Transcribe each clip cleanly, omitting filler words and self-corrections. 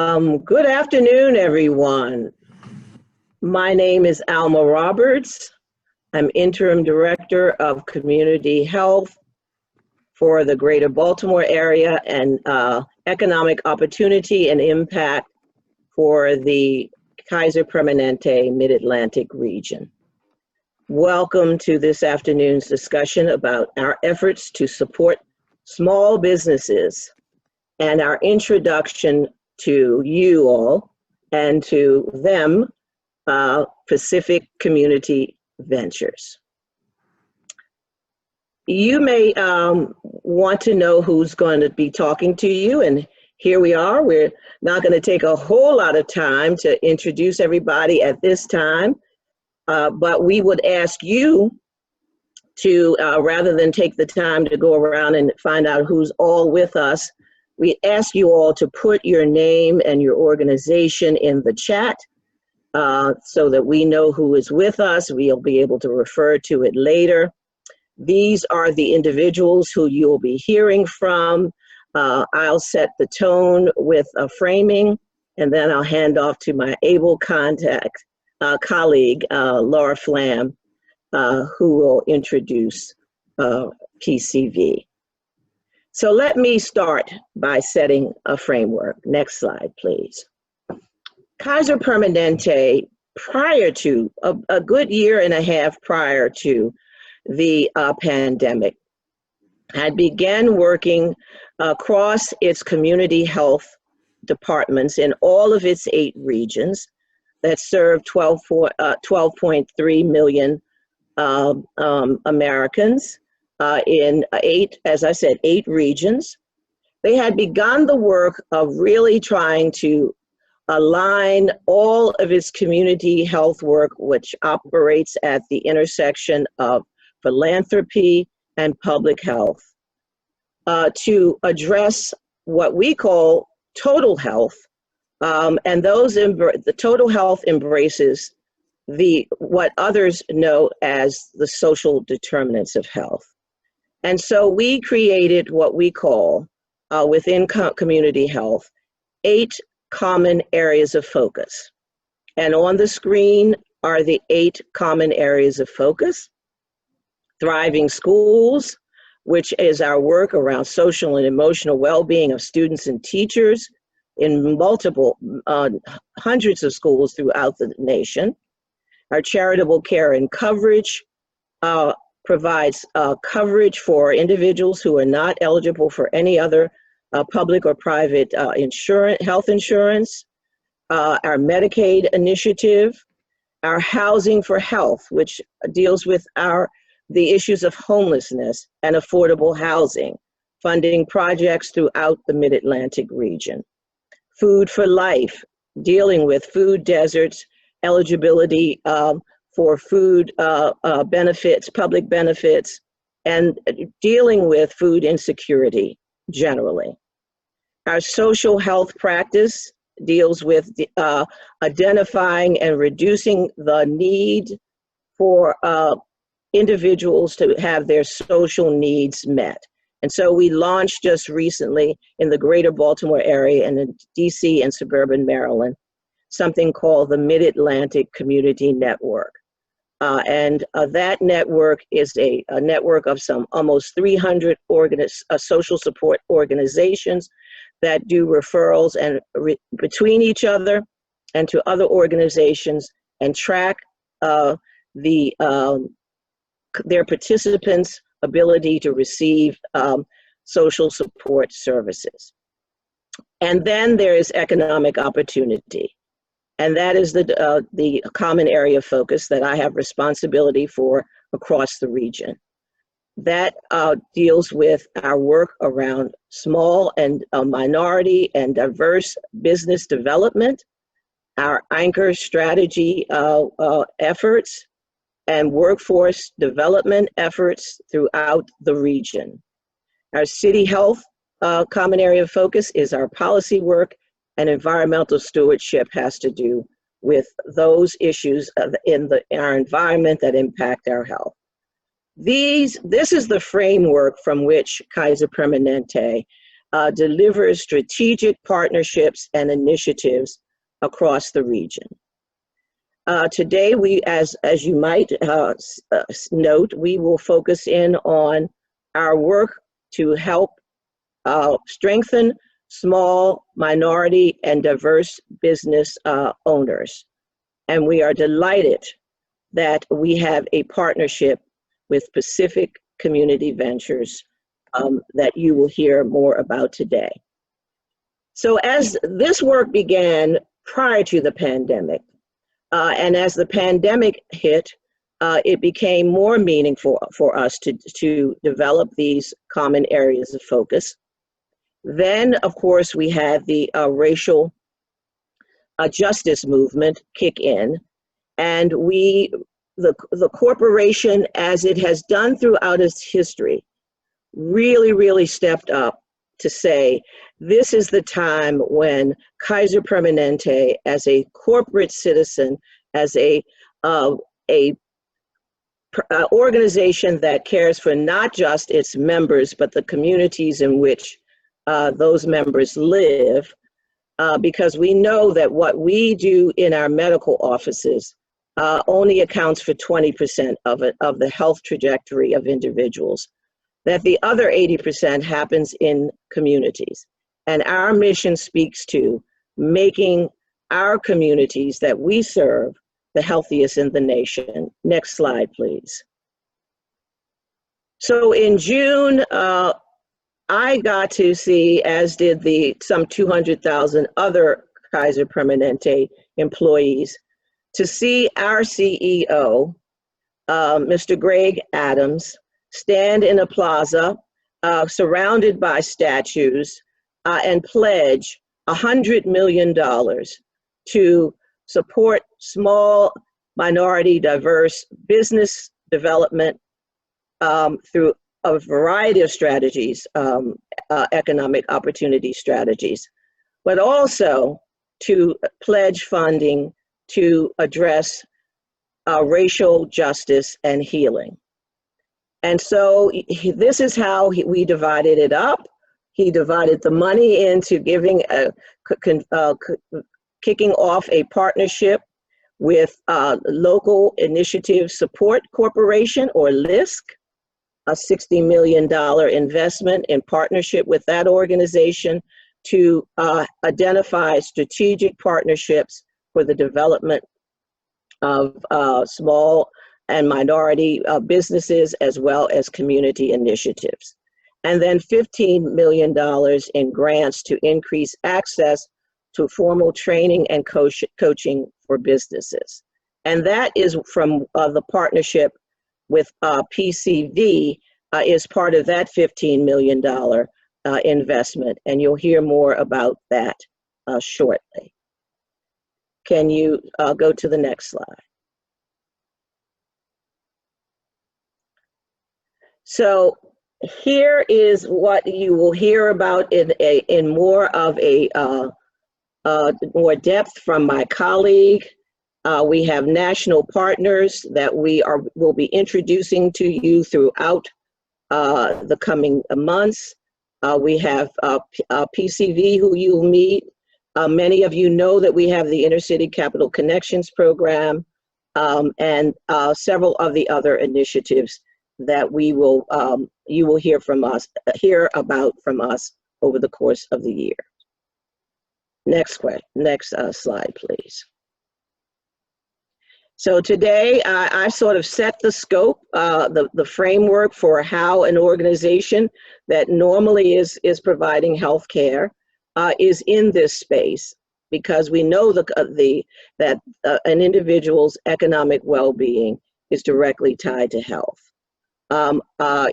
Good afternoon, everyone. My name is Alma Roberts. I'm Interim Director of Community Health for the Greater Baltimore area and Economic Opportunity and Impact for the Kaiser Permanente Mid-Atlantic region. Welcome to this afternoon's discussion about our efforts to support small businesses and our introduction to you all and to them, Pacific Community Ventures. You may want to know who's going to be talking to you, and here we are. We're not going to take a whole lot of time to introduce everybody at this time, but we would ask you to, rather than take the time to go around and find out who's all with us, we ask you all to put your name and your organization in the chat so that we know who is with us. We'll be able to refer to it later. These are the individuals who you'll be hearing from. I'll set the tone with a framing, and then I'll hand off to my able colleague, Laura Flam, who will introduce PCV. So let me start by setting a framework. Next slide, please. Kaiser Permanente, prior to, a good year and a half prior to the pandemic, had began working across its community health departments in all of its 8 regions that serve 12.3 million Americans. In 8, as I said, 8 regions. They had begun the work of really trying to align all of its community health work, which operates at the intersection of philanthropy and public health, to address what we call total health. And the total health embraces what others know as the social determinants of health. And so we created what we call, within community health, 8 common areas of focus. And on the screen are the 8 common areas of focus. Thriving schools, which is our work around social and emotional well-being of students and teachers in multiple, hundreds of schools throughout the nation. Our charitable care and coverage, provides coverage for individuals who are not eligible for any other public or private health insurance, our Medicaid initiative, our Housing for Health, which deals with the issues of homelessness and affordable housing, funding projects throughout the Mid-Atlantic region. Food for Life, dealing with food deserts, eligibility for food benefits, public benefits, and dealing with food insecurity generally. Our social health practice deals with identifying and reducing the need for individuals to have their social needs met. And so we launched just recently in the Greater Baltimore area and in DC and suburban Maryland, something called the Mid-Atlantic Community Network. And that network is a network of some almost 300 social support organizations that do referrals and between each other and to other organizations and track their participants' ability to receive social support services. And then there is economic opportunity. And that is the common area of focus that I have responsibility for across the region. That deals with our work around small and minority and diverse business development, our anchor strategy efforts, and workforce development efforts throughout the region. Our city health common area of focus is our policy work, and environmental stewardship has to do with those issues in our environment that impact our health. This is the framework from which Kaiser Permanente delivers strategic partnerships and initiatives across the region. Today, as you might note, we will focus in on our work to help strengthen small, minority, and diverse business owners. And we are delighted that we have a partnership with Pacific Community Ventures that you will hear more about today. So as this work began prior to the pandemic, and as the pandemic hit, it became more meaningful for us to develop these common areas of focus. Then, of course, we had the racial justice movement kick in, and the corporation, as it has done throughout its history, really stepped up to say, this is the time when Kaiser Permanente, as a corporate citizen, as a organization that cares for not just its members, but the communities in which those members live, because we know that what we do in our medical offices only accounts for 20% of the health trajectory of individuals, that the other 80% happens in communities. And our mission speaks to making our communities that we serve the healthiest in the nation. Next slide, please. So in June, I got to see, as did some 200,000 other Kaiser Permanente employees, to see our CEO, Mr. Greg Adams, stand in a plaza surrounded by statues and pledge $100 million to support small, minority, diverse business development through a variety of strategies, economic opportunity strategies, but also to pledge funding to address racial justice and healing. And so this is how we divided it up. He divided the money into giving kicking off a partnership with Local Initiative Support Corporation, or LISC, a $60 million investment in partnership with that organization to identify strategic partnerships for the development of small and minority businesses, as well as community initiatives. And then $15 million in grants to increase access to formal training and coaching for businesses. And that is from the partnership with PCV, is part of that $15 million investment. And you'll hear more about that shortly. Can you go to the next slide? So here is what you will hear about in more of a more depth from my colleague. We have national partners that will be introducing to you throughout the coming months. We have PCV, who you'll meet. Many of you know that we have the Inner City Capital Connections program, and several of the other initiatives that you will hear about from us over the course of the year. Next slide, please. So today, I sort of set the scope, the framework for how an organization that normally is providing health care is in this space, because we know that an individual's economic well-being is directly tied to health.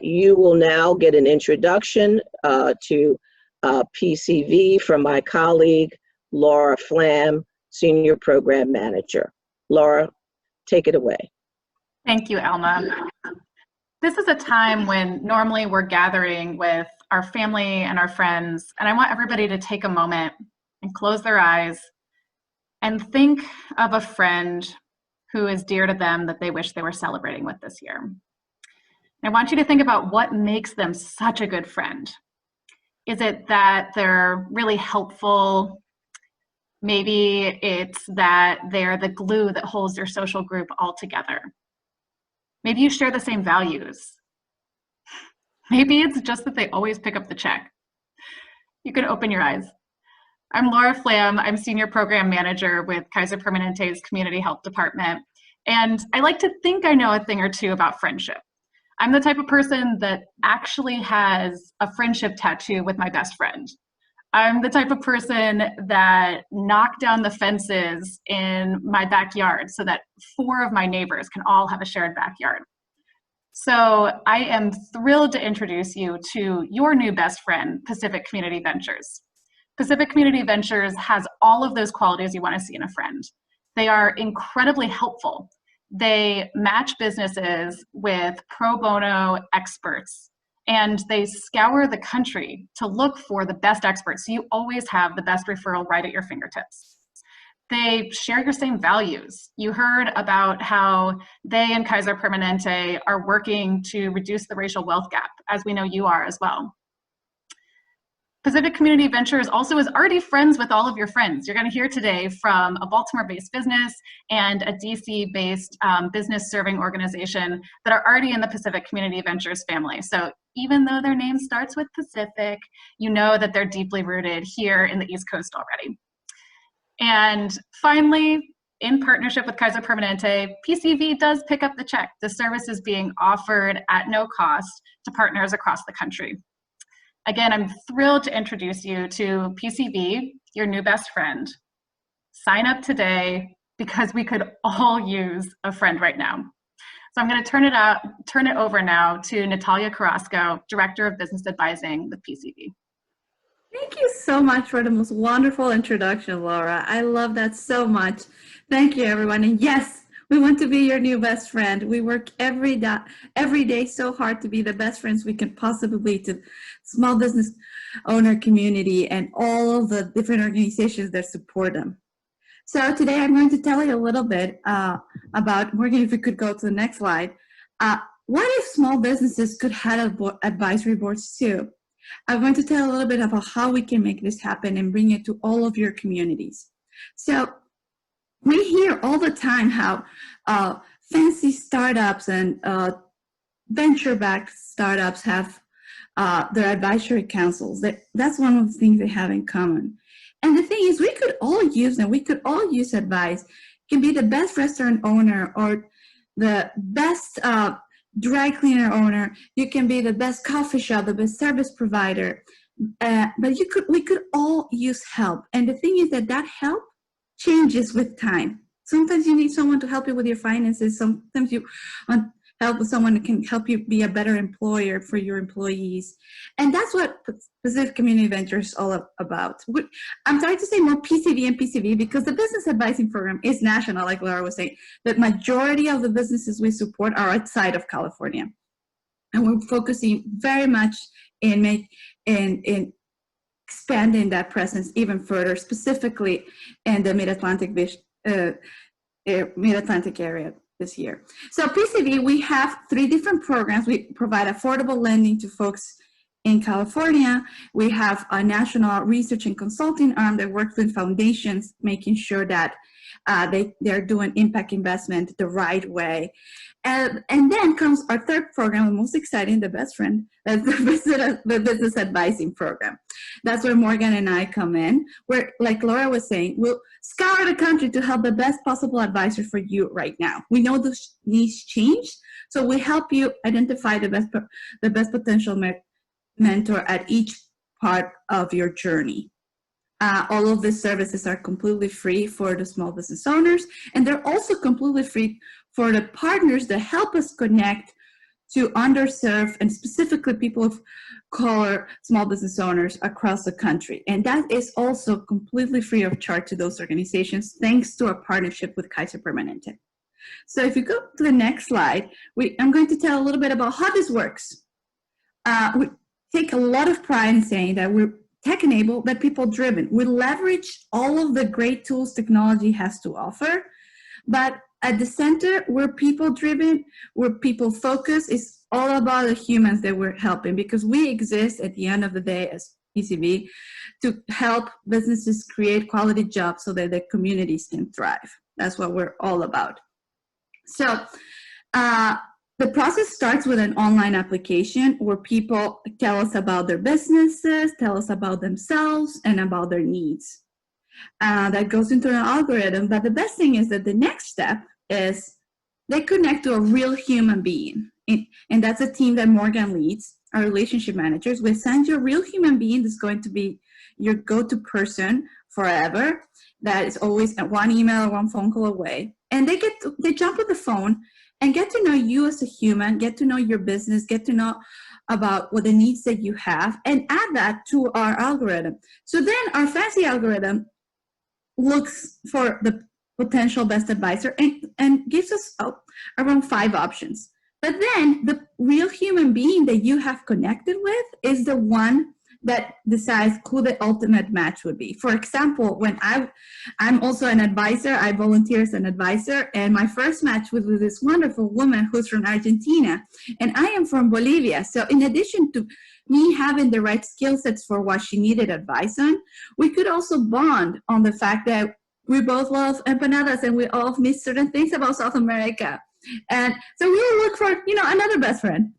You will now get an introduction to PCV from my colleague, Laura Flam, Senior Program Manager. Laura, take it away. Thank you, Alma. This is a time when normally we're gathering with our family and our friends, and I want everybody to take a moment and close their eyes and think of a friend who is dear to them that they wish they were celebrating with this year. I want you to think about what makes them such a good friend. Is it that they're really helpful? Maybe it's that they're the glue that holds your social group all together. Maybe you share the same values. Maybe it's just that they always pick up the check. You can open your eyes. I'm Laura Flam. I'm Senior Program Manager with Kaiser Permanente's Community Health Department. And I like to think I know a thing or two about friendship. I'm the type of person that actually has a friendship tattoo with my best friend. I'm the type of person that knocked down the fences in my backyard so that 4 of my neighbors can all have a shared backyard. So I am thrilled to introduce you to your new best friend, Pacific Community Ventures. Pacific Community Ventures has all of those qualities you want to see in a friend. They are incredibly helpful. They match businesses with pro bono experts, and they scour the country to look for the best experts, so you always have the best referral right at your fingertips. They share your same values. You heard about how they and Kaiser Permanente are working to reduce the racial wealth gap, as we know you are as well. Pacific Community Ventures also is already friends with all of your friends. You're going to hear today from a Baltimore-based business and a DC-based business serving organization that are already in the Pacific Community Ventures family. So even though their name starts with Pacific, you know that they're deeply rooted here in the East Coast already. And finally, in partnership with Kaiser Permanente, PCV does pick up the check. The service is being offered at no cost to partners across the country. Again, I'm thrilled to introduce you to PCV, your new best friend. Sign up today because we could all use a friend right now. So I'm going to turn it over now to Natalia Carrasco, Director of Business Advising with PCV. Thank you so much for the most wonderful introduction, Laura. I love that so much. Thank you, everyone. And yes, we want to be your new best friend. We work every day so hard to be the best friends we can possibly be to small business owner community and all of the different organizations that support them. So today I'm going to tell you a little bit about, Morgan, if we could go to the next slide. What if small businesses could have advisory boards too? I'm going to tell a little bit about how we can make this happen and bring it to all of your communities. So we hear all the time how fancy startups and venture-backed startups have their advisory councils. That's one of the things they have in common. And the thing is, we could all use them. We could all use advice. It can be the best restaurant owner or the best dry cleaner owner. You can be the best coffee shop, the best service provider. But we could all use help. And the thing is that help changes with time. Sometimes you need someone to help you with your finances. Sometimes you want help with someone that can help you be a better employer for your employees. And that's what Pacific Community Ventures is all about. I'm trying to say more PCV and PCV because the business advising program is national, like Laura was saying. The majority of the businesses we support are outside of California. And we're focusing very much in expanding that presence even further, specifically in the Mid-Atlantic area this year. So PCV, we have 3 different programs. We provide affordable lending to folks in California. We have a national research and consulting arm that works with foundations, making sure that they're doing impact investment the right way. And then comes our 3rd program, the most exciting, the best friend, that's the business advising program. That's where Morgan and I come in, where, like Laura was saying, we'll scour the country to help the best possible advisor for you right now. We know the needs change, so we help you identify the best potential mentor at each part of your journey. All of these services are completely free for the small business owners, and they're also completely free for the partners that help us connect to underserved and specifically people of color small business owners across the country. And that is also completely free of charge to those organizations, thanks to our partnership with Kaiser Permanente. So if you go to the next slide, I'm going to tell a little bit about how this works. We take a lot of pride in saying that we're tech-enabled, but people-driven. We leverage all of the great tools technology has to offer, but at the center, we're people-driven, we're people-focused. It's all about the humans that we're helping because we exist at the end of the day as PCV, to help businesses create quality jobs so that their communities can thrive. That's what we're all about. So the process starts with an online application where people tell us about their businesses, tell us about themselves, and about their needs. That goes into an algorithm. But the best thing is that the next step is they connect to a real human being. And that's a team that Morgan leads, our relationship managers. We send you a real human being that's going to be your go-to person forever. That is always one email or one phone call away. And they jump on the phone and get to know you as a human, get to know your business, get to know about what the needs that you have, and add that to our algorithm. So then our fancy algorithm looks for the potential best advisor and gives us around 5 options. But then the real human being that you have connected with is the one that decides who the ultimate match would be. For example, when I'm also an advisor, I volunteer as an advisor, and my first match was with this wonderful woman who's from Argentina, and I am from Bolivia. So in addition to me having the right skill sets for what she needed advice on, we could also bond on the fact that we both love empanadas and we all miss certain things about South America. And so we will look for, another best friend.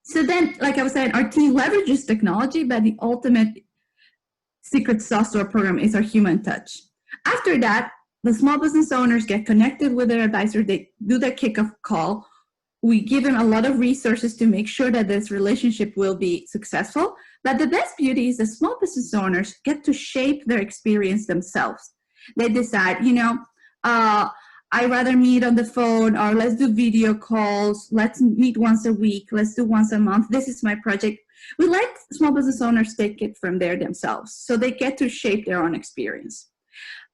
So then, like I was saying, our team leverages technology, but the ultimate secret sauce to our program is our human touch. After that, the small business owners get connected with their advisor. They do their kickoff call. We give them a lot of resources to make sure that this relationship will be successful. But the best beauty is the small business owners get to shape their experience themselves. They decide, I'd rather meet on the phone, or let's do video calls. Let's meet once a week. Let's do once a month. This is my project. We let small business owners take it from there themselves. So they get to shape their own experience.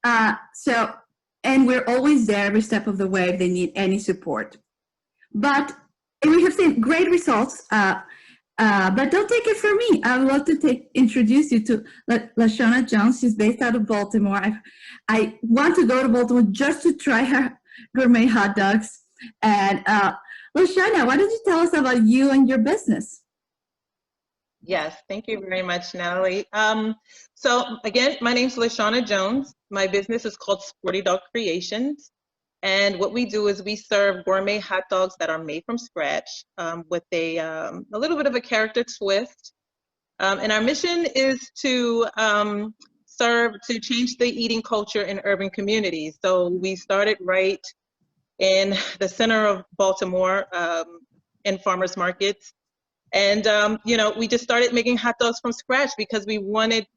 And we're always there every step of the way if they need any support. But we have seen great results. But don't take it from me. I would love to introduce you to LaShawna Jones. She's based out of Baltimore. I want to go to Baltimore just to try her gourmet hot dogs. And LaShawna, why don't you tell us about you and your business? Yes, thank you very much, Natalie. So again, my name's LaShawna Jones. My business is called Sporty Dog Creations. And what we do is we serve gourmet hot dogs that are made from scratch with a little bit of a character twist. And our mission is to change the eating culture in urban communities. So we started right in the center of Baltimore in farmers markets. And, we just started making hot dogs from scratch because we wanted,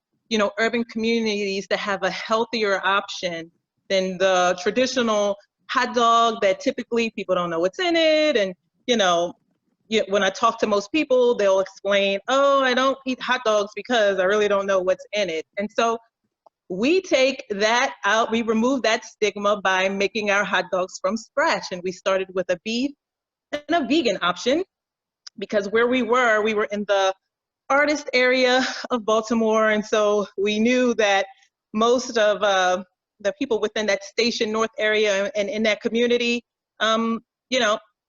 urban communities to have a healthier option than the traditional hot dog that typically people don't know what's in it. And, when I talk to most people, they'll explain, oh, I don't eat hot dogs because I really don't know what's in it. And so we take that out, we remove that stigma by making our hot dogs from scratch. And we started with a beef and a vegan option because where we were in the artist area of Baltimore. And so we knew that most of the people within that Station North area and in that community,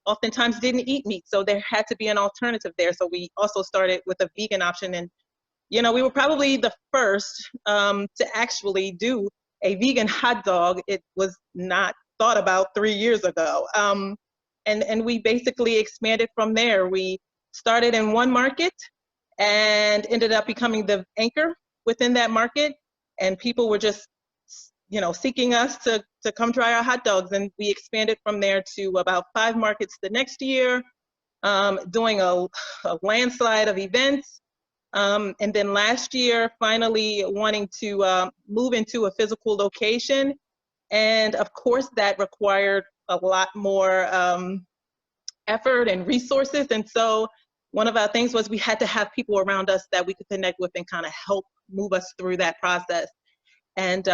oftentimes didn't eat meat. So there had to be an alternative there. So we also started with a vegan option. And, we were probably the first to actually do a vegan hot dog. It was not thought about 3 years ago. And we basically expanded from there. We started in one market and ended up becoming the anchor within that market. And people were just, seeking us to come try our hot dogs. And we expanded from there to about 5 markets the next year, doing a landslide of events. And then last year, finally wanting to move into a physical location. And of course, that required a lot more effort and resources. And so one of our things was we had to have people around us that we could connect with and kind of help move us through that process. And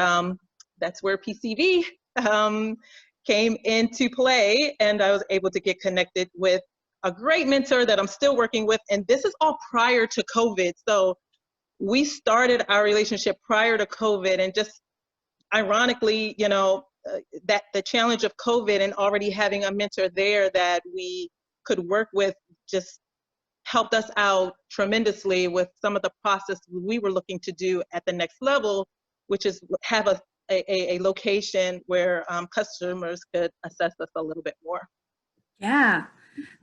that's where PCV came into play. And I was able to get connected with a great mentor that I'm still working with. And this is all prior to COVID. So we started our relationship prior to COVID, and just ironically, that the challenge of COVID and already having a mentor there that we could work with just helped us out tremendously with some of the process we were looking to do at the next level, which is have a location where customers could assess us a little bit more. Yeah,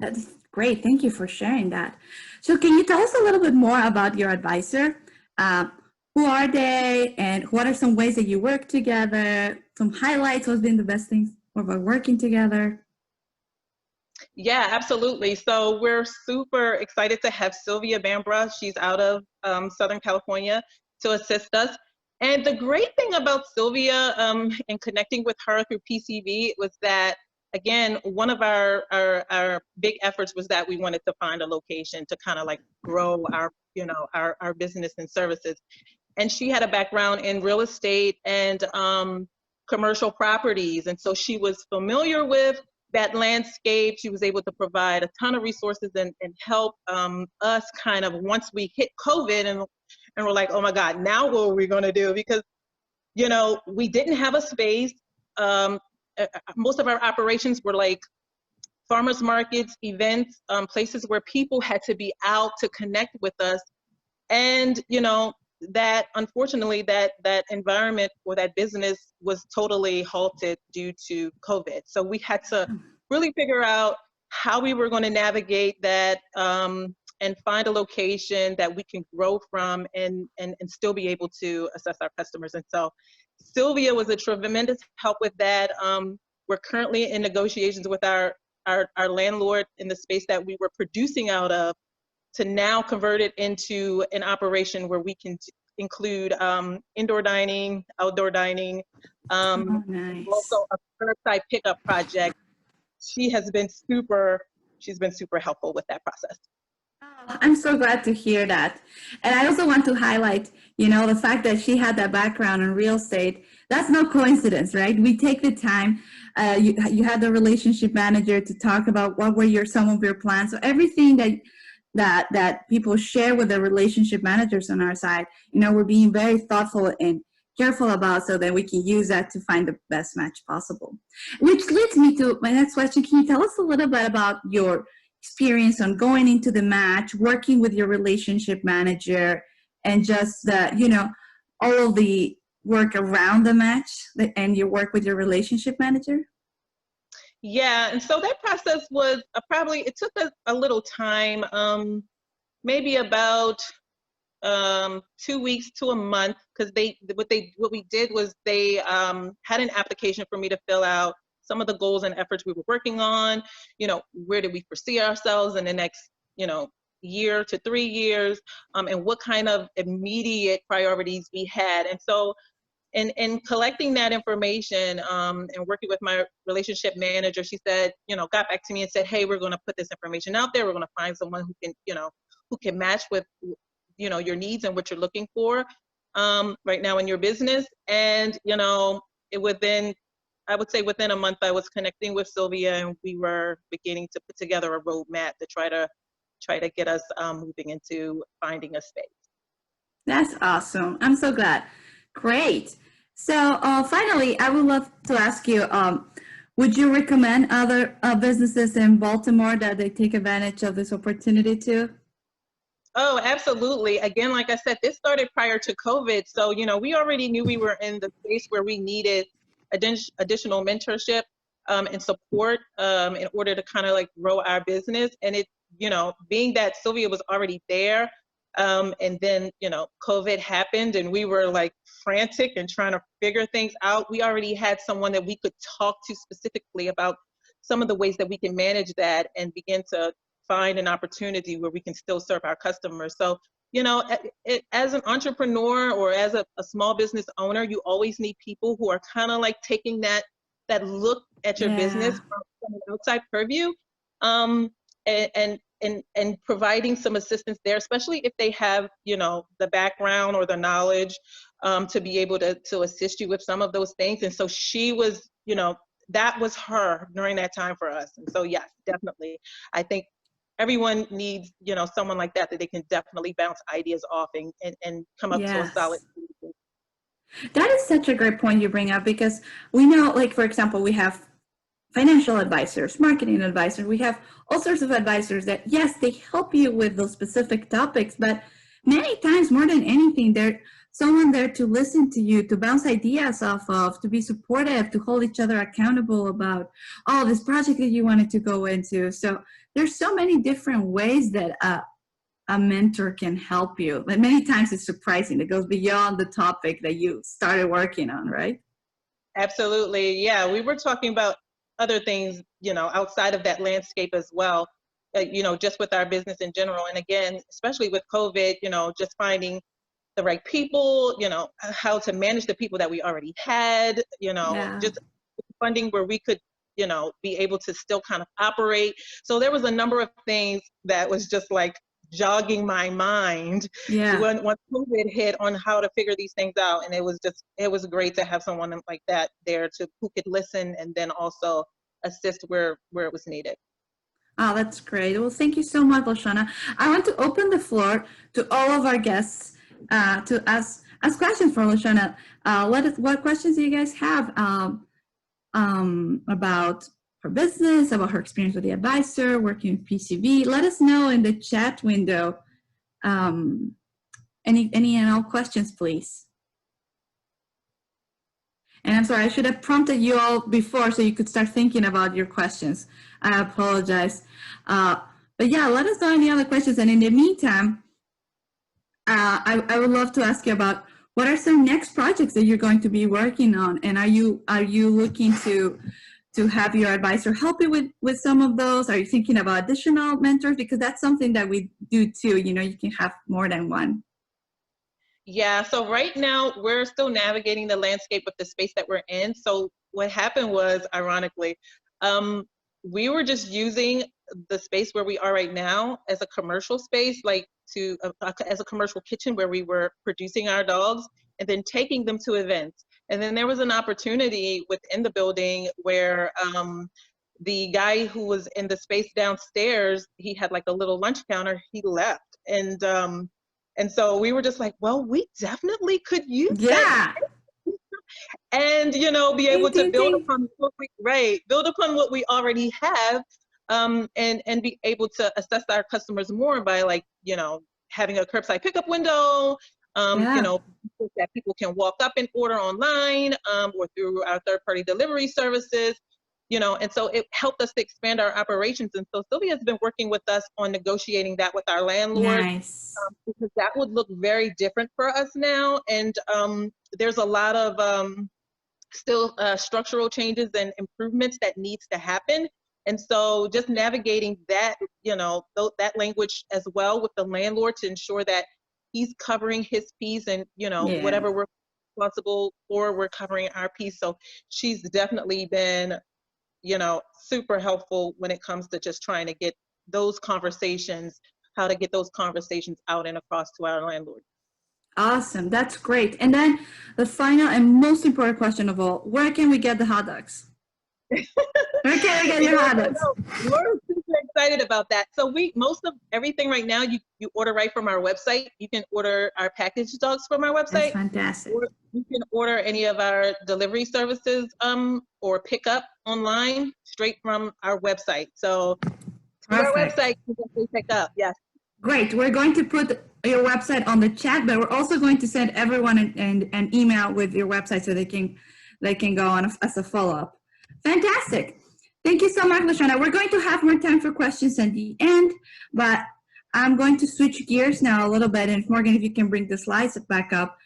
that's great. Thank you for sharing that. So can you tell us a little bit more about your advisor? Who are they, and what are some ways that you work together? Some highlights, what's been the best things about working together? Yeah, absolutely. So we're super excited to have Sylvia Bambra. She's out of Southern California to assist us. And the great thing about Sylvia and connecting with her through PCV was that, again, one of our big efforts was that we wanted to find a location to kind of like grow our, our business and services. And she had a background in real estate and commercial properties. And so she was familiar with that landscape. She was able to provide a ton of resources and help us kind of, once we hit COVID and we're like, oh my God, now what are we gonna do? Because, we didn't have a space. Most of our operations were like farmers markets, events, places where people had to be out to connect with us. And, that unfortunately that environment or that business was totally halted due to COVID. So we had to really figure out how we were going to navigate that and find a location that we can grow from and still be able to assess our customers. And so Sylvia was a tremendous help with that. We're currently in negotiations with our landlord in the space that we were producing out of, to now convert it into an operation where we can include indoor dining, outdoor dining, Nice. also a curbside pickup project. She's been super helpful with that process. Oh, I'm so glad to hear that. And I also want to highlight, the fact that she had that background in real estate. That's no coincidence, right? We take the time. You had the relationship manager to talk about what were some of your plans. So everything that people share with the relationship managers on our side, we're being very thoughtful and careful about, so that we can use that to find the best match possible. Which leads me to my next question. Can you tell us a little bit about your experience on going into the match, working with your relationship manager, and just all of the work around the match and your work with your relationship manager? Yeah, and so that process was it took us a little time, maybe about 2 weeks to a month, because what we did was they had an application for me to fill out, some of the goals and efforts we were working on, where did we foresee ourselves in the next, year to 3 years, and what kind of immediate priorities we had. And so in collecting that information and working with my relationship manager, she said, got back to me and said, hey, we're going to put this information out there. We're going to find someone who can match with, your needs and what you're looking for right now in your business. And, I would say within a month, I was connecting with Sylvia, and we were beginning to put together a roadmap to try to get us moving into finding a space. That's awesome. I'm so glad. Great. So finally, I would love to ask you, would you recommend other businesses in Baltimore that they take advantage of this opportunity too? Oh, absolutely. Again, like I said, this started prior to COVID. So, we already knew we were in the space where we needed additional mentorship and support in order to kind of like grow our business. And it, being that Sylvia was already there, and then, COVID happened and we were like frantic and trying to figure things out. We already had someone that we could talk to specifically about some of the ways that we can manage that and begin to find an opportunity where we can still serve our customers. So, as an entrepreneur or as a small business owner, you always need people who are kind of like taking that look at your business from an outside purview, and providing some assistance there, especially if they have, the background or the knowledge to be able to assist you with some of those things. And so she was, that was her during that time for us. And so, yes, definitely. I think everyone needs, someone like that they can definitely bounce ideas off and come up to a solid solution. That is such a great point you bring up, because we know, like, for example, we have financial advisors, marketing advisors. We have all sorts of advisors that, yes, they help you with those specific topics, but many times, more than anything, they're someone there to listen to you, to bounce ideas off of, to be supportive, to hold each other accountable about, oh, this project that you wanted to go into. So there's so many different ways that a mentor can help you. But many times it's surprising. It goes beyond the topic that you started working on, right? Absolutely. Yeah, we were talking about other things, you know, outside of that landscape as well, you know, just with our business in general. And again, especially with COVID, you know, just finding the right people, you know, how to manage the people that we already had, you know, just funding where we could, you know, be able to still kind of operate. So there was a number of things that was just like jogging my mind when COVID hit on how to figure these things out. And it was great to have someone like that there who could listen and then also assist where it was needed. Oh, that's great. Well, thank you so much, Lashana. I want to open the floor to all of our guests to ask questions for Lashana. What questions do you guys have about her business, about her experience with the advisor, working with PCV? Let us know in the chat window. Any and all questions, please. And I'm sorry, I should have prompted you all before so you could start thinking about your questions. I apologize. But yeah, let us know any other questions. And in the meantime, I would love to ask you about what are some next projects that you're going to be working on, and are you looking to have your advisor help you with some of those? Are you thinking about additional mentors? Because that's something that we do too. You know, you can have more than one. Yeah, so right now we're still navigating the landscape of the space that we're in. So what happened was, ironically, we were just using the space where we are right now as a commercial space, like as a commercial kitchen where we were producing our dogs and then taking them to events. And then there was an opportunity within the building where the guy who was in the space downstairs, he had like a little lunch counter, he left. And so we were just like, well, we definitely could use that. And, you know, be able to build upon what we already have, and be able to assess our customers more by, like, you know, having a curbside pickup window, you know, that people can walk up and order online, or through our third-party delivery services, you know, and so it helped us to expand our operations. And so Sylvia's been working with us on negotiating that with our landlord, because that would look very different for us now. And there's a lot of still structural changes and improvements that needs to happen. And so just navigating that, you know, that language as well with the landlord to ensure that he's covering his piece, and, you know, whatever we're responsible for, we're covering our piece. So she's definitely been, you know, super helpful when it comes to just trying to get those conversations, how to get those conversations out and across to our landlord. Awesome, that's great. And then the final and most important question of all, where can we get the hot dogs? Where can we get your hot dogs? We're super excited about that. So most of everything right now, you order right from our website. You can order our packaged dogs from our website. That's fantastic. Or you can order any of our delivery services or pick up online straight from our website. So our website, you can pick up, yes. Great. We're going to put your website on the chat, but we're also going to send everyone an email with your website so they can go on as a follow-up. Fantastic. Thank you so much, Lashana. We're going to have more time for questions at the end, but I'm going to switch gears now a little bit. And Morgan, if you can bring the slides back up.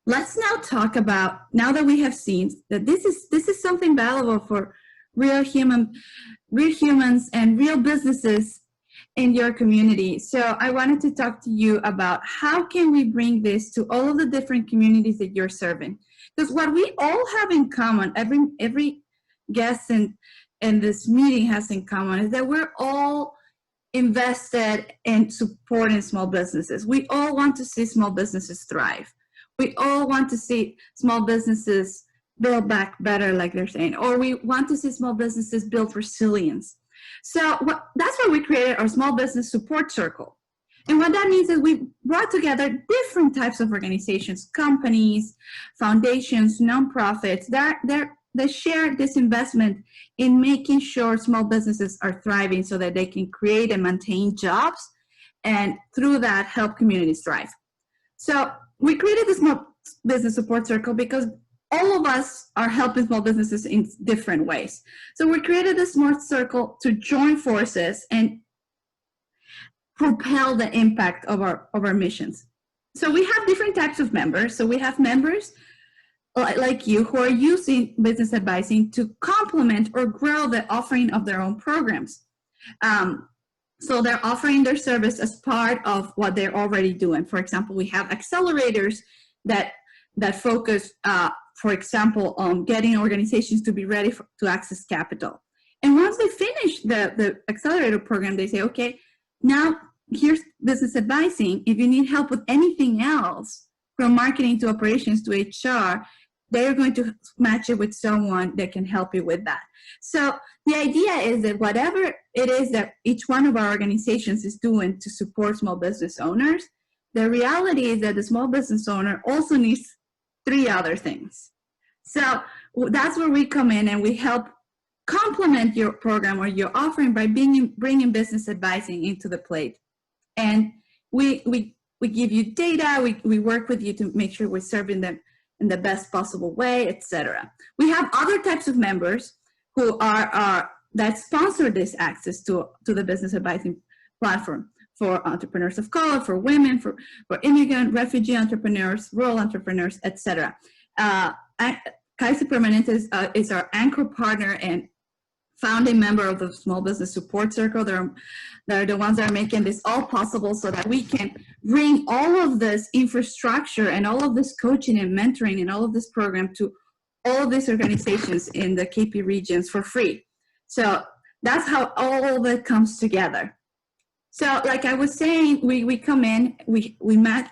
Let's now talk about, now that we have seen that this is something valuable for real humans and real businesses in your community. So I wanted to talk to you about how can we bring this to all of the different communities that you're serving. Because what we all have in common, every guest in this meeting has in common, is that we're all invested in supporting small businesses. We all want to see small businesses thrive. We all want to see small businesses build back better, like they're saying, or we want to see small businesses build resilience. So that's why we created our small business support circle. And what that means is we brought together different types of organizations, companies, foundations, nonprofits. They're they share this investment in making sure small businesses are thriving so that they can create and maintain jobs, and through that help communities thrive. So we created the Small Business Support Circle because all of us are helping small businesses in different ways. So we created a smart circle to join forces and propel the impact of our missions. So we have different types of members. So we have members like you who are using business advising to complement or grow the offering of their own programs. So they're offering their service as part of what they're already doing. For example, we have accelerators that focus, for example, on getting organizations to be ready to access capital. And once they finish the accelerator program, they say, okay, now here's business advising. If you need help with anything else, from marketing to operations to HR, they're going to match it with someone that can help you with that. So the idea is that whatever it is that each one of our organizations is doing to support small business owners, the reality is that the small business owner also needs 3 other things. So that's where we come in and we help complement your program or your offering by bringing business advising into the plate. And we give you data, we work with you to make sure we're serving them in the best possible way, etc. We have other types of members who are that sponsor this access to the business advising platform for entrepreneurs of color, for women, for immigrant, refugee entrepreneurs, rural entrepreneurs, etc. Kaiser Permanente is our anchor partner and founding member of the Small Business Support Circle. They're the ones that are making this all possible so that we can bring all of this infrastructure and all of this coaching and mentoring and all of this program to all of these organizations in the KP regions for free. So that's how all of it comes together. So like I was saying, we come in, we match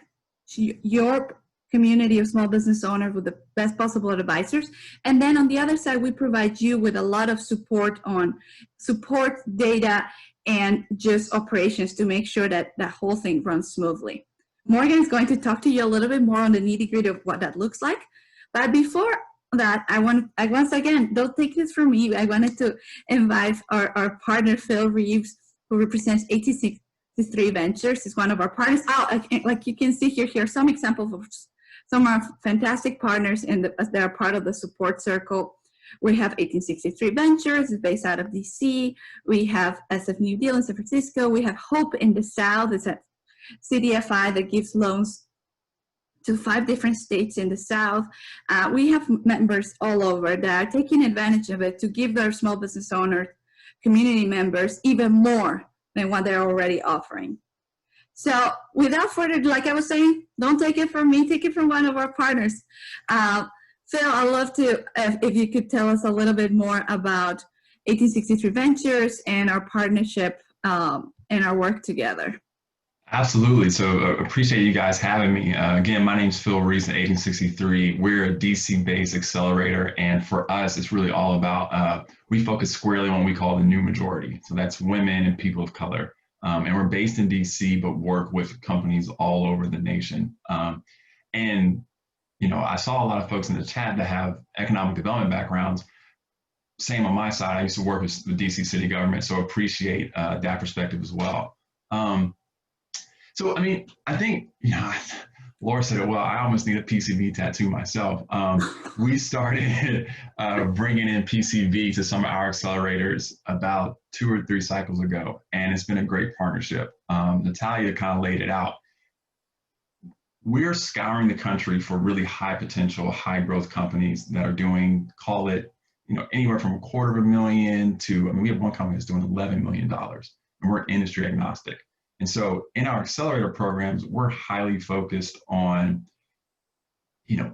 your community of small business owners with the best possible advisors. And then on the other side, we provide you with a lot of support on support data and just operations to make sure that that whole thing runs smoothly. Morgan is going to talk to you a little bit more on the nitty-gritty of what that looks like. But before that, I once again, don't take this from me. I wanted to invite our partner, Phil Reeves, who represents 1863 Ventures. He's one of our partners. Like you can see here are some examples of some of our fantastic partners as they're part of the support circle. We have 1863 Ventures, it's based out of DC. We have SF New Deal in San Francisco. We have Hope in the South. It's a CDFI that gives loans to 5 different states in the South. We have members all over that are taking advantage of it to give their small business owners, community members, even more than what they're already offering. So without further ado, like I was saying, don't take it from me, take it from one of our partners. Phil, I'd love to, if you could tell us a little bit more about 1863 Ventures and our partnership and our work together. Absolutely. So appreciate you guys having me. Again, my name's Phil Reeves at 1863. We're a DC-based accelerator, and for us, it's really all about, we focus squarely on what we call the new majority. So that's women and people of color. And we're based in DC, but work with companies all over the nation. And, you know, I saw a lot of folks in the chat that have economic development backgrounds. Same on my side. I used to work with the DC city government, so appreciate that perspective as well. So, I mean, I think, you know, Laura said it well, I almost need a PCV tattoo myself. We started bringing in PCV to some of our accelerators about 2 or 3 cycles ago, and it's been a great partnership. Natalia kind of laid it out. We're scouring the country for really high potential, high growth companies that are doing, call it, you know, anywhere from $250,000 to, I mean, we have one company that's doing $11 million, and we're industry agnostic. And so in our accelerator programs, we're highly focused on, you know,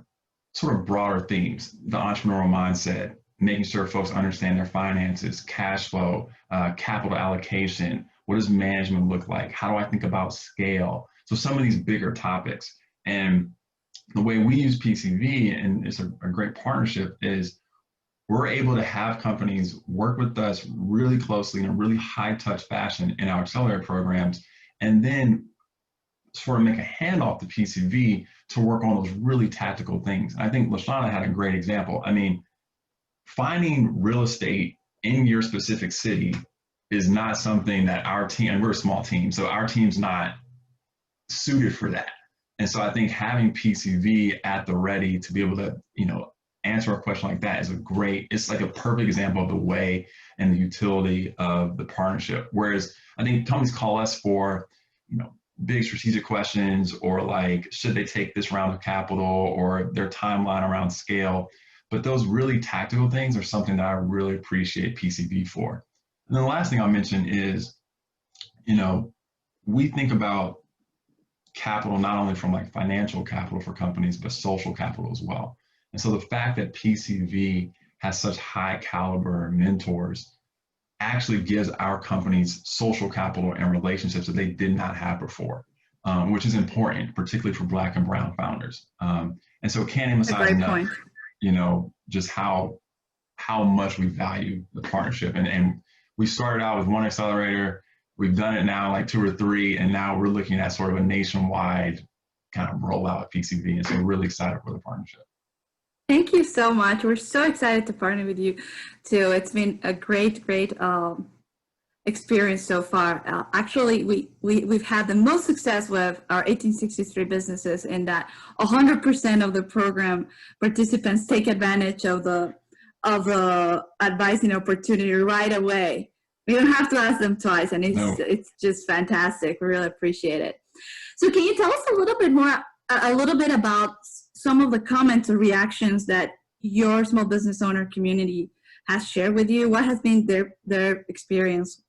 sort of broader themes, the entrepreneurial mindset, making sure folks understand their finances, cash flow, capital allocation, what does management look like? How do I think about scale? So some of these bigger topics. And the way we use PCV, and it's a great partnership, is we're able to have companies work with us really closely in a really high touch fashion in our accelerator programs, and then sort of make a handoff to PCV to work on those really tactical things. I think LaShawna had a great example. I mean, finding real estate in your specific city is not something that our team, and we're a small team, so our team's not suited for that. And so I think having PCV at the ready to be able to, answer a question like that is it's like a perfect example of the way and the utility of the partnership. Whereas I think companies call us for, big strategic questions, or like, should they take this round of capital, or their timeline around scale. But those really tactical things are something that I really appreciate PCV for. And then the last thing I'll mention is, we think about capital not only from like financial capital for companies, but social capital as well. And so the fact that PCV has such high caliber mentors actually gives our companies social capital and relationships that they did not have before, which is important, particularly for Black and Brown founders. And so can't emphasize enough, just how much we value the partnership. And we started out with one accelerator. We've done it now like 2 or 3, and now we're looking at sort of a nationwide kind of rollout of PCV. And so we're really excited for the partnership. Thank you so much. We're so excited to partner with you too. It's been a great experience so far. Actually, we've had the most success with our 1863 businesses in that 100% of the program participants take advantage of the advising opportunity right away. We don't have to ask them twice, and it's just fantastic. We really appreciate it. So can you tell us a little bit about some of the comments or reactions that your small business owner community has shared with you? What has been their experience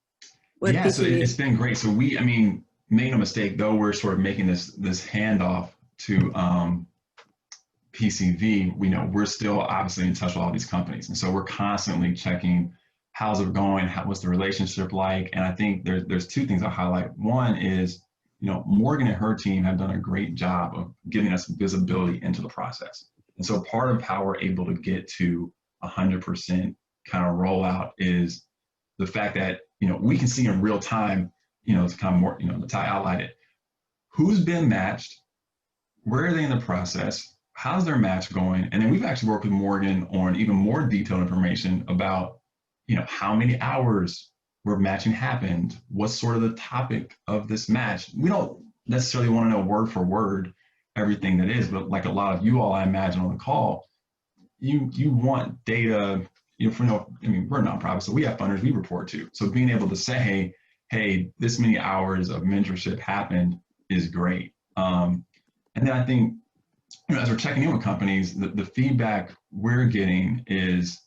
with PCV? So it's been great. So make no mistake, though we're sort of making this handoff to PCV, we're still obviously in touch with all these companies. And so we're constantly checking, how's it going? What's the relationship like? And I think there's 2 things I'll highlight. One is, Morgan and her team have done a great job of giving us visibility into the process. And so part of how we're able to get to 100% kind of rollout is the fact that, we can see in real time, it's kind of more, Ty outlined it, who's been matched, where are they in the process, how's their match going? And then we've actually worked with Morgan on even more detailed information about, how many hours where matching happened, what's sort of the topic of this match. We don't necessarily want to know word for word everything that is, but like a lot of you all, I imagine on the call, you want data, we're a nonprofit, so we have funders we report to. So being able to say, hey, this many hours of mentorship happened is great. And then I think, as we're checking in with companies, the feedback we're getting is,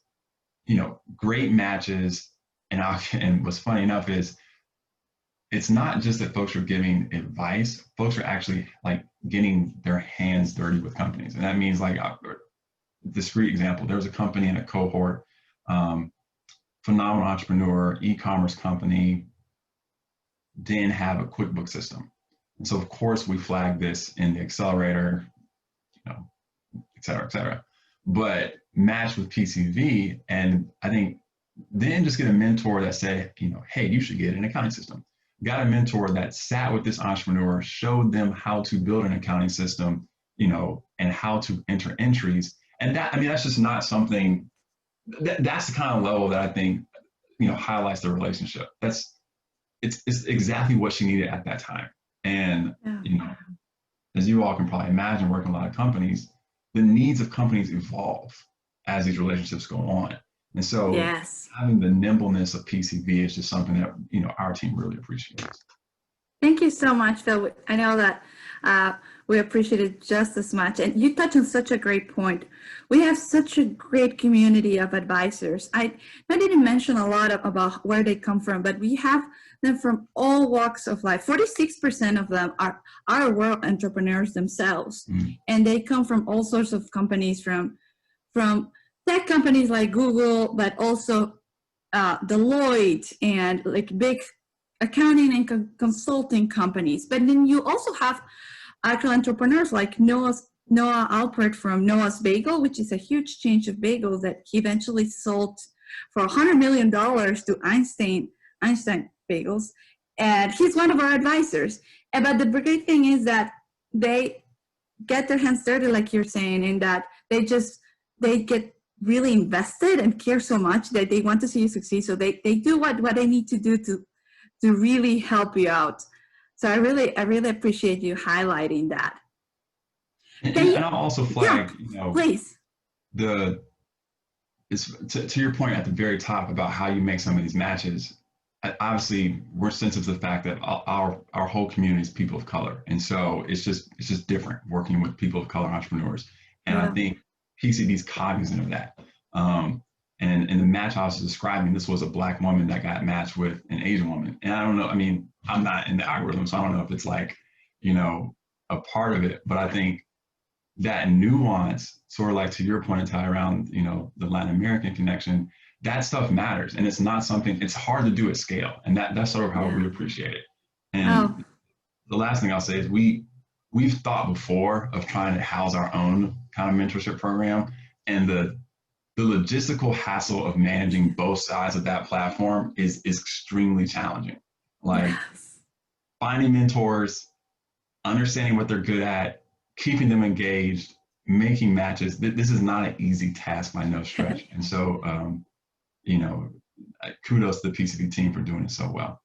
great matches. And what's funny enough is it's not just that folks are giving advice, folks are actually like getting their hands dirty with companies. And that means like a discrete example, there was a company in a cohort, phenomenal entrepreneur, e-commerce company, didn't have a QuickBooks system. And so of course we flagged this in the accelerator, et cetera, but matched with PCV. And I think then just get a mentor that said, hey, you should get an accounting system. Got a mentor that sat with this entrepreneur, showed them how to build an accounting system, and how to enter entries. And that's just not something, that's the kind of level that I think, highlights the relationship. It's exactly what she needed at that time. And, as you all can probably imagine, working a lot of companies, the needs of companies evolve as these relationships go on. And so having the nimbleness of PCV is just something that, our team really appreciates. Thank you so much, Phil. I know that we appreciate it just as much. And you touched on such a great point. We have such a great community of advisors. I didn't mention a lot about where they come from, but we have them from all walks of life. 46% of them are world entrepreneurs themselves. Mm-hmm. And they come from all sorts of companies, from tech companies like Google, but also Deloitte and like big accounting and consulting companies. But then you also have actual entrepreneurs like Noah Alpert from Noah's Bagel, which is a huge change of bagels that he eventually sold for $100 million to Einstein Bagels. And he's one of our advisors. But the great thing is that they get their hands dirty, like you're saying, in that they get really invested and care so much that they want to see you succeed. So they do what they need to do to really help you out. So I really appreciate you highlighting that. And I'll also flag, Please. To your point at the very top about how you make some of these matches. Obviously, we're sensitive to the fact that our whole community is people of color, and so it's just different working with people of color entrepreneurs. And I think PCV is cognizant of that. And in the match I was describing, this was a Black woman that got matched with an Asian woman. And I don't know, I mean, I'm not in the algorithm, so I don't know if it's like, a part of it, but I think that nuance, sort of like to your point, Ty, around, the Latin American connection, that stuff matters. And it's not something, it's hard to do at scale. And that's sort of how we appreciate it. And the last thing I'll say is we've thought before of trying to house our own kind of mentorship program, and the logistical hassle of managing both sides of that platform is extremely challenging. Like finding mentors, understanding what they're good at, keeping them engaged, making matches. This is not an easy task by no stretch. And so, kudos to the PCV team for doing it so well.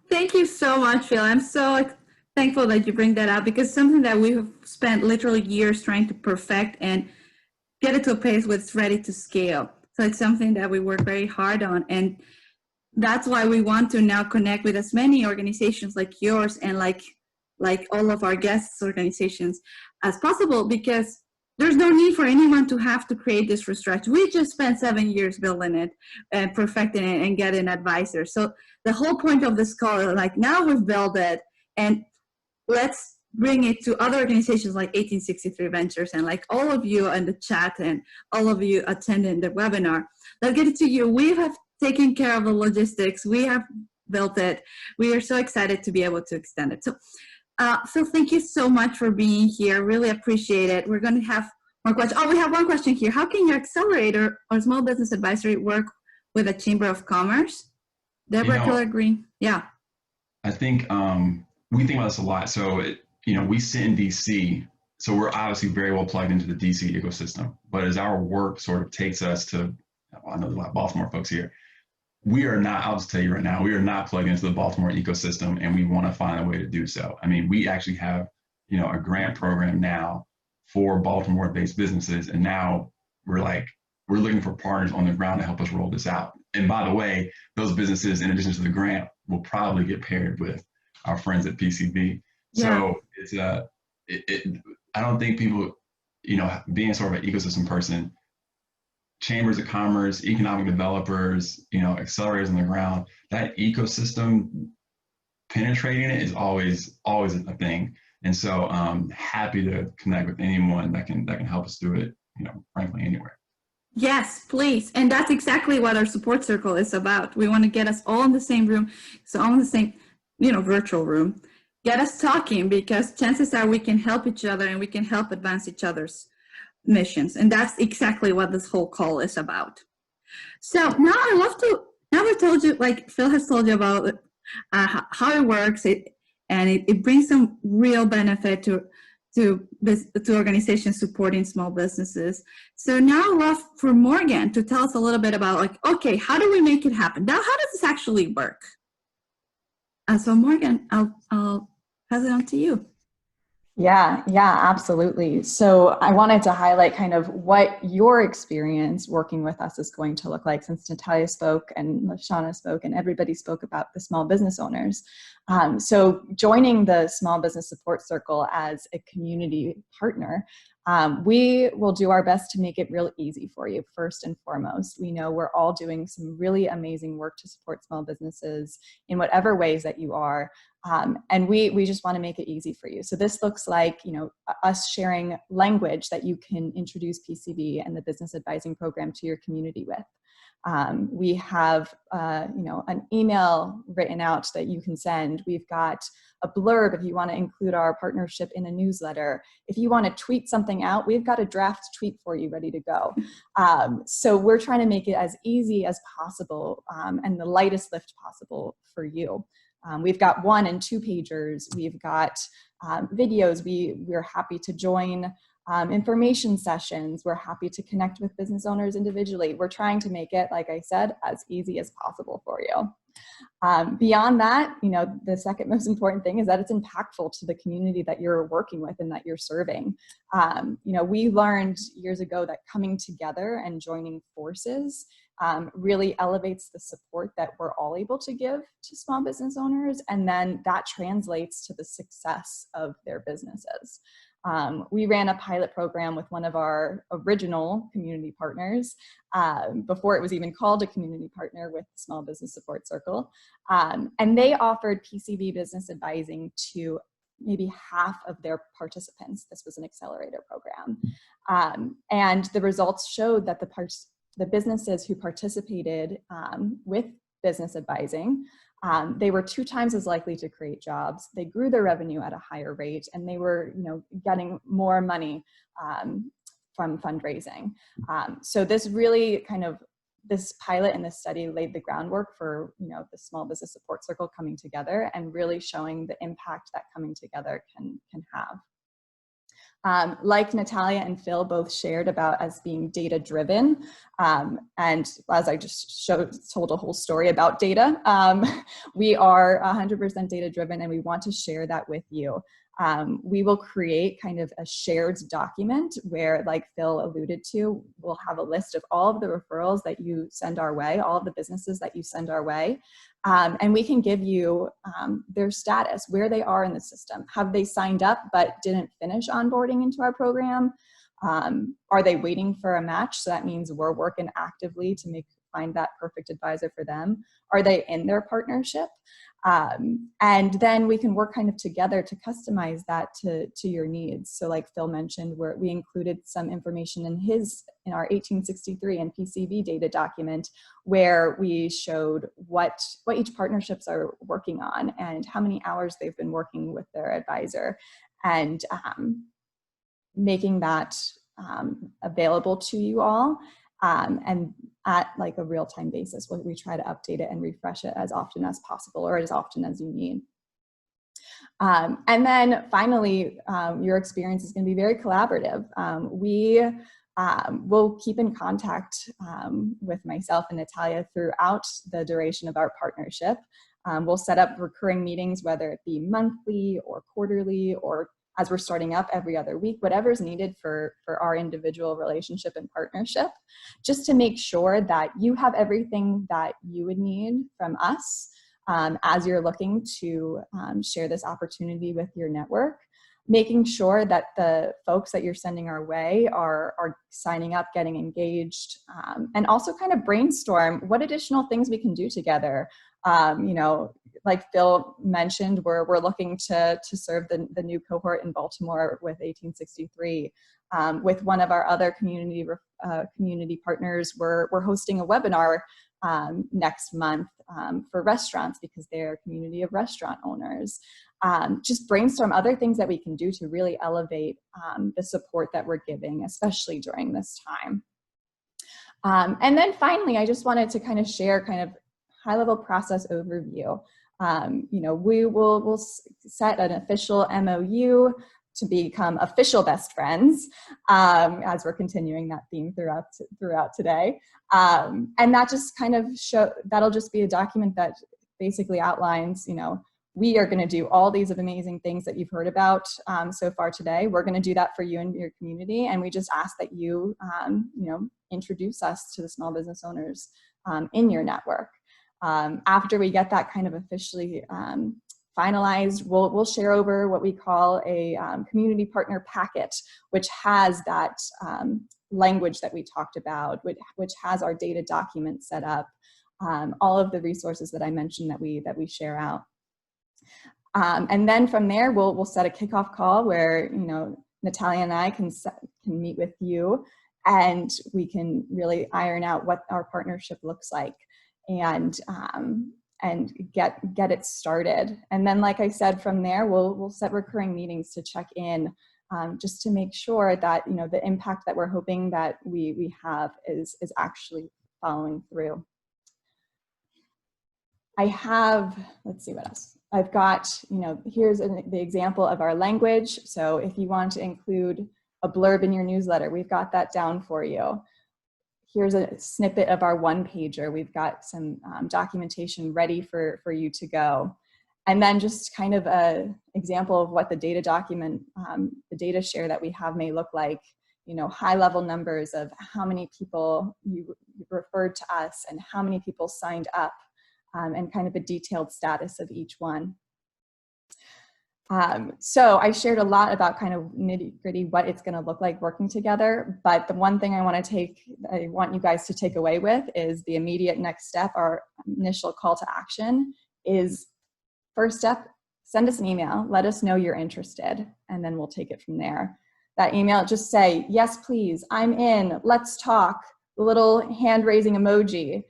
Thank you so much, Phil. I'm so thankful that you bring that up, because something that we have spent literally years trying to perfect and get it to a place where it's ready to scale. So it's something that we work very hard on. And that's why we want to now connect with as many organizations like yours and like all of our guests' organizations as possible, because there's no need for anyone to have to create this from scratch. We just spent 7 years building it and perfecting it and getting advisors. So the whole point of this call is like, now we've built it, and let's bring it to other organizations like 1863 Ventures and like all of you in the chat and all of you attending the webinar. Let's get it to you. We have taken care of the logistics. We have built it. We are so excited to be able to extend it. So Phil, thank you so much for being here. Really appreciate it. We're going to have more questions. Oh, we have one question here. How can your accelerator or small business advisory work with a Chamber of Commerce? Deborah Keller Green. Yeah. I think we think about this a lot. So, we sit in DC, so we're obviously very well plugged into the DC ecosystem. But as our work sort of takes us to, I know there's a lot of Baltimore folks here, we are not, I'll just tell you right now, we are not plugged into the Baltimore ecosystem, and we want to find a way to do so. I mean, we actually have, a grant program now for Baltimore-based businesses, and now we're looking for partners on the ground to help us roll this out. And by the way, those businesses, in addition to the grant, will probably get paired with our friends at PCV. So it's I don't think people, being sort of an ecosystem person, chambers of commerce, economic developers, accelerators on the ground, that ecosystem, penetrating it is always a thing. And so I'm happy to connect with anyone that can help us do it, frankly, anywhere. Yes, please. And that's exactly what our support circle is about. We want to get us all in the same room, so all in the same, virtual room, get us talking, because chances are we can help each other and we can help advance each other's missions. And that's exactly what this whole call is about. So now we told you, like Phil has told you about how it works, and it brings some real benefit to organizations supporting small businesses. So now I'd love for Morgan to tell us a little bit about okay, how do we make it happen? Now, how does this actually work? So Morgan, I'll pass it on to you. Yeah, absolutely. So I wanted to highlight kind of what your experience working with us is going to look like, since Natalia spoke and Lashana spoke and everybody spoke about the small business owners. So joining the Small Business Support Circle as a community partner, we will do our best to make it real easy for you, first and foremost. We know we're all doing some really amazing work to support small businesses in whatever ways that you are. And we just want to make it easy for you. So this looks like, us sharing language that you can introduce PCV and the business advising program to your community with. We have, an email written out that you can send. We've got a blurb if you want to include our partnership in a newsletter. If you want to tweet something out, we've got a draft tweet for you ready to go. So we're trying to make it as easy as possible and the lightest lift possible for you. We've got 1- and 2-pagers. We've got videos. We're happy to join information sessions. We're happy to connect with business owners individually. We're trying to make it, like I said, as easy as possible for you. Beyond that, the second most important thing is that it's impactful to the community that you're working with and that you're serving. We learned years ago that coming together and joining forces really elevates the support that we're all able to give to small business owners, and then that translates to the success of their businesses. We ran a pilot program with one of our original community partners before it was even called a community partner, with the Small Business Support Circle. And they offered PCV business advising to maybe half of their participants. This was an accelerator program. And the results showed that the businesses who participated with business advising, they were 2 times as likely to create jobs. They grew their revenue at a higher rate, and they were, getting more money from fundraising. So this really this pilot and this study laid the groundwork for, the Small Business Support Circle coming together and really showing the impact that coming together can have. Like Natalia and Phil both shared about us being data driven, and as I just told a whole story about data, we are 100% data driven, and we want to share that with you. We will create kind of a shared document where, like Phil alluded to, we'll have a list of all of the referrals that you send our way, all of the businesses that you send our way. And we can give you their status, where they are in the system. Have they signed up but didn't finish onboarding into our program? Are they waiting for a match? So that means we're working actively to find that perfect advisor for them. Are they in their partnership? And then we can work kind of together to customize that to your needs. So like Phil mentioned, we included some information in our 1863 and PCV data document, where we showed what each partnerships are working on and how many hours they've been working with their advisor, and making that available to you all. And at like a real-time basis, we try to update it and refresh it as often as possible, or as often as you need. And then finally, your experience is going to be very collaborative. We will keep in contact with myself and Natalia throughout the duration of our partnership. We'll set up recurring meetings, whether it be monthly or quarterly, or as we're starting up every other week, whatever's needed for our individual relationship and partnership, just to make sure that you have everything that you would need from us as you're looking to share this opportunity with your network, making sure that the folks that you're sending our way are signing up, getting engaged, and also kind of brainstorm what additional things we can do together. Like Phil mentioned, we're looking to serve the new cohort in Baltimore with 1863. With one of our other community partners, we're hosting a webinar next month for restaurants, because they're a community of restaurant owners. Just brainstorm other things that we can do to really elevate the support that we're giving, especially during this time. And then finally, I just wanted to kind of share kind of high-level process overview. We'll set an official MOU to become official best friends, as we're continuing that theme throughout today. And that just kind of that'll just be a document that basically outlines, we are going to do all these amazing things that you've heard about so far today. We're going to do that for you and your community, and we just ask that you, introduce us to the small business owners in your network. After we get that kind of officially finalized, we'll share over what we call a community partner packet, which has that language that we talked about, which has our data document set up, all of the resources that I mentioned that we share out. And then from there, we'll set a kickoff call where, Natalia and I can meet with you, and we can really iron out what our partnership looks like, and get it started. And then, like I said, from there, we'll set recurring meetings to check in, just to make sure that, the impact that we're hoping that we have is actually following through. Let's see what else. I've got, here's the example of our language. So if you want to include a blurb in your newsletter, we've got that down for you. Here's a snippet of our one-pager. We've got some documentation ready for you to go. And then just kind of a example of what the data document, the data share that we have may look like, you know, high-level numbers of how many people you referred to us and how many people signed up, and kind of a detailed status of each one. So I shared a lot about kind of nitty-gritty what it's going to look like working together, but the one thing I want you guys to take away with is the immediate next step. Our initial call to action is, first step, send us an email, let us know you're interested, and then we'll take it from there. That email, just say, yes, please, I'm in, let's talk, the little hand-raising emoji.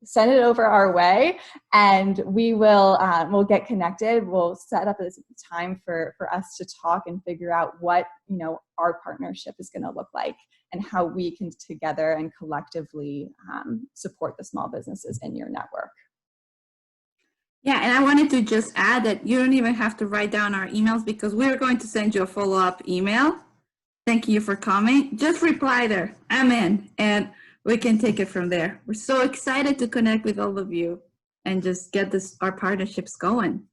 Send it over our way, and we will we'll get connected. We'll set up a time for us to talk and figure out what, you know, our partnership is going to look like and how we can together and collectively support the small businesses in your network. Yeah, and I wanted to just add that you don't even have to write down our emails, because we're going to send you a follow-up email. Thank you for coming. Just reply there, I'm in, and we can take it from there. We're so excited to connect with all of you and just get our partnerships going.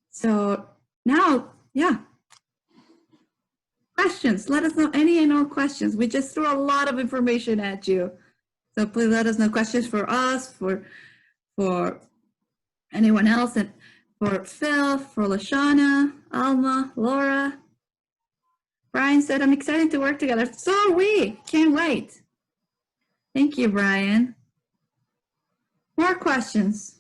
So now, yeah. Questions, let us know any and all questions. We just threw a lot of information at you. So please let us know questions for us, for anyone else, and for Phil, for Lashana, Alma, Laura. Brian said, I'm excited to work together. So are we, can't wait. Thank you, Brian. More questions?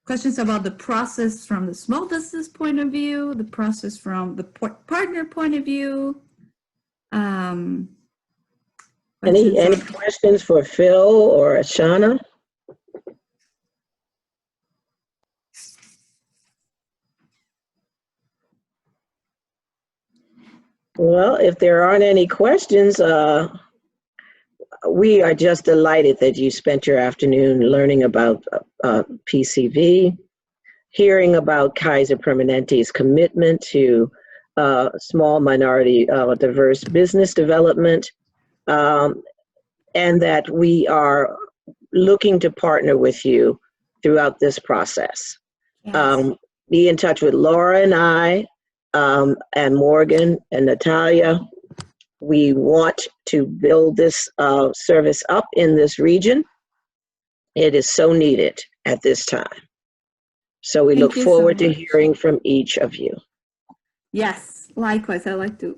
Questions about the process from the small business point of view, the process from the partner point of view. Any questions for Phil or Ashana? Well, if there aren't any questions, we are just delighted that you spent your afternoon learning about PCV, hearing about Kaiser Permanente's commitment to small minority diverse business development, and that we are looking to partner with you throughout this process. Yes. Be in touch with Laura and I, and Morgan and Natalia. We want to build this service up in this region. It is so needed at this time. So we look forward to hearing from each of you. Yes, likewise. I'd like to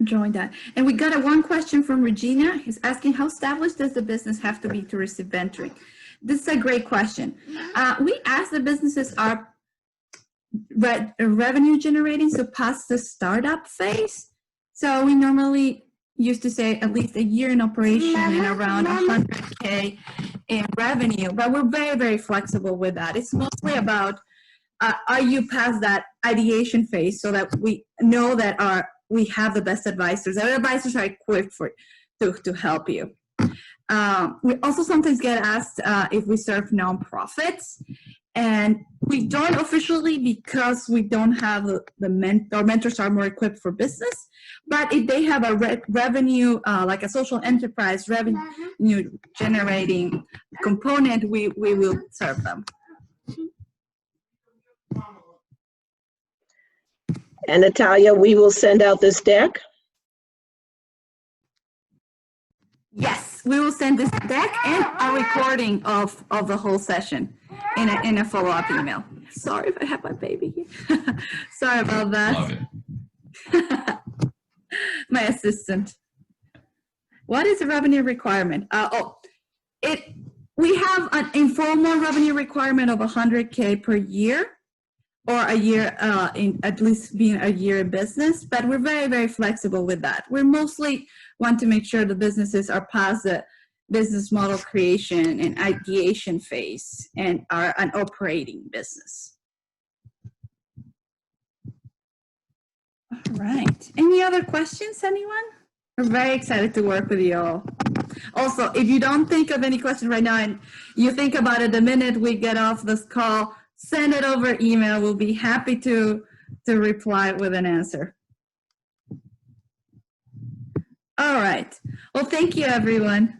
join that. And we got one question from Regina. He's asking, how established does the business have to be to receive venturing? This is a great question. We ask the businesses are revenue generating, so past the startup phase. So we normally used to say at least a year in operation and around 100K in revenue, but we're very, very flexible with that. It's mostly about, are you past that ideation phase so that we know that we have the best advisors. Our advisors are equipped to help you. We also sometimes get asked if we serve nonprofits. And we don't officially, because we don't have our mentors are more equipped for business. But if they have a revenue, like a social enterprise revenue generating component, we will serve them. And Natalia, we will send out this deck. Yes, we will send this deck and a recording of the whole session in a follow-up email. Sorry if I have my baby here. Sorry about that. Love it. My assistant. What is the revenue requirement? We have an informal revenue requirement of 100K per year, or a year at least being a year in business, but we're very, very flexible with that. We mostly want to make sure the businesses are past the business model creation and ideation phase and are an operating business. All right. Any other questions, anyone? We're very excited to work with you all. Also, if you don't think of any questions right now and you think about it the minute we get off this call, send it over email. We'll be happy to to reply with an answer. All right. Well, thank you, everyone.